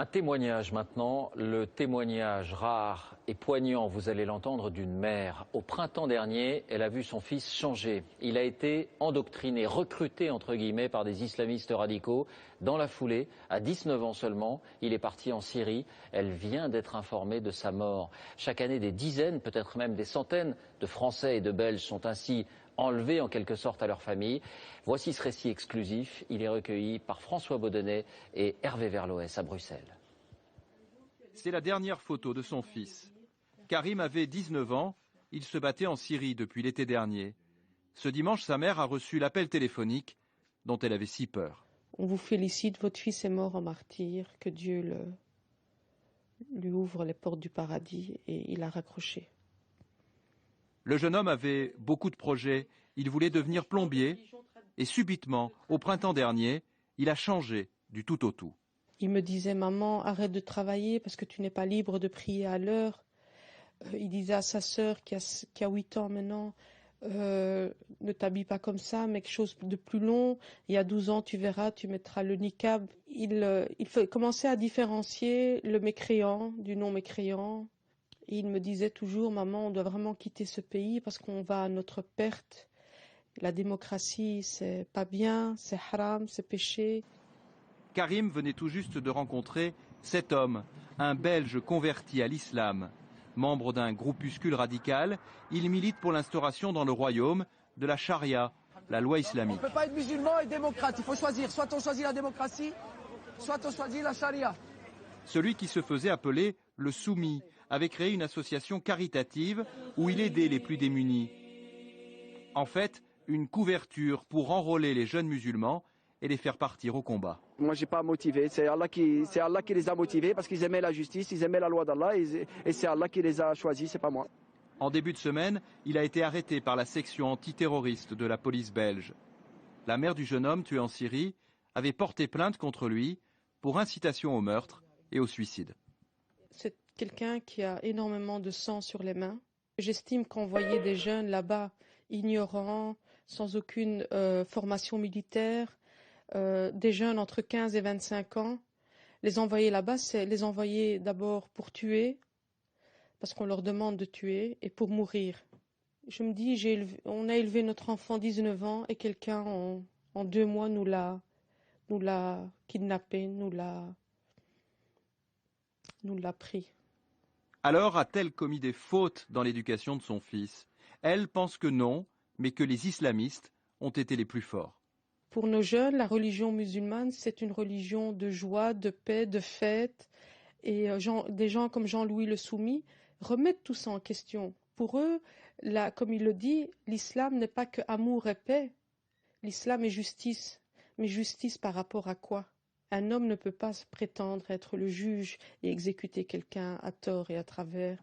Un témoignage maintenant, le témoignage rare et poignant, vous allez l'entendre, d'une mère. Au printemps dernier, elle a vu son fils changer. Il a été endoctriné, recruté entre guillemets par des islamistes radicaux. Dans la foulée, à 19 ans seulement, il est parti en Syrie. Elle vient d'être informée de sa mort. Chaque année, des dizaines, peut-être même des centaines de Français et de Belges sont ainsi enlevés en quelque sorte à leur famille. Voici ce récit exclusif. Il est recueilli par François Baudonnet et Hervé Verloès à Bruxelles. C'est la dernière photo de son fils. Karim avait 19 ans, il se battait en Syrie depuis l'été dernier. Ce dimanche, sa mère a reçu l'appel téléphonique dont elle avait si peur. On vous félicite, votre fils est mort en martyr, que Dieu lui ouvre les portes du paradis, et il a raccroché. Le jeune homme avait beaucoup de projets, il voulait devenir plombier et subitement, au printemps dernier, il a changé du tout au tout. Il me disait, maman, arrête de travailler parce que tu n'es pas libre de prier à l'heure. Il disait à sa sœur qui a 8 ans maintenant, ne t'habille pas comme ça, mais quelque chose de plus long. Il y a 12 ans, tu verras, tu mettras le niqab. Il commençait à différencier le mécréant du non mécréant. Et il me disait toujours, maman, on doit vraiment quitter ce pays parce qu'on va à notre perte. La démocratie, c'est pas bien, c'est haram, c'est péché. Karim venait tout juste de rencontrer cet homme, un Belge converti à l'islam. Membre d'un groupuscule radical, il milite pour l'instauration dans le royaume de la charia, la loi islamique. On ne peut pas être musulman et démocrate, il faut choisir. Soit on choisit la démocratie, soit on choisit la charia. Celui qui se faisait appeler le soumis avait créé une association caritative où il aidait les plus démunis. En fait, une couverture pour enrôler les jeunes musulmans et les faire partir au combat. Moi, je n'ai pas motivé. C'est Allah qui les a motivés parce qu'ils aimaient la justice, ils aimaient la loi d'Allah et c'est Allah qui les a choisis, c'est pas moi. En début de semaine, il a été arrêté par la section antiterroriste de la police belge. La mère du jeune homme tué en Syrie avait porté plainte contre lui pour incitation au meurtre et au suicide. C'est quelqu'un qui a énormément de sang sur les mains. J'estime qu'envoyer des jeunes là-bas, ignorants, sans aucune formation militaire, des jeunes entre 15 et 25 ans, les envoyer là-bas, c'est les envoyer d'abord pour tuer, parce qu'on leur demande de tuer, et pour mourir. Je me dis, on a élevé notre enfant 19 ans et quelqu'un en 2 mois nous l'a kidnappé, nous l'a pris. Alors a-t-elle commis des fautes dans l'éducation de son fils? Elle pense que non, mais que les islamistes ont été les plus forts. Pour nos jeunes, la religion musulmane, c'est une religion de joie, de paix, de fête. Et des gens comme Jean-Louis Le Soumis remettent tout ça en question. Pour eux, comme il le dit, l'islam n'est pas que amour et paix. L'islam est justice. Mais justice par rapport à quoi? Un homme ne peut pas prétendre être le juge et exécuter quelqu'un à tort et à travers.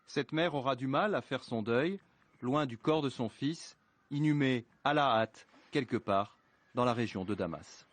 Cette mère aura du mal à faire son deuil, loin du corps de son fils, inhumé à la hâte, quelque part, dans la région de Damas.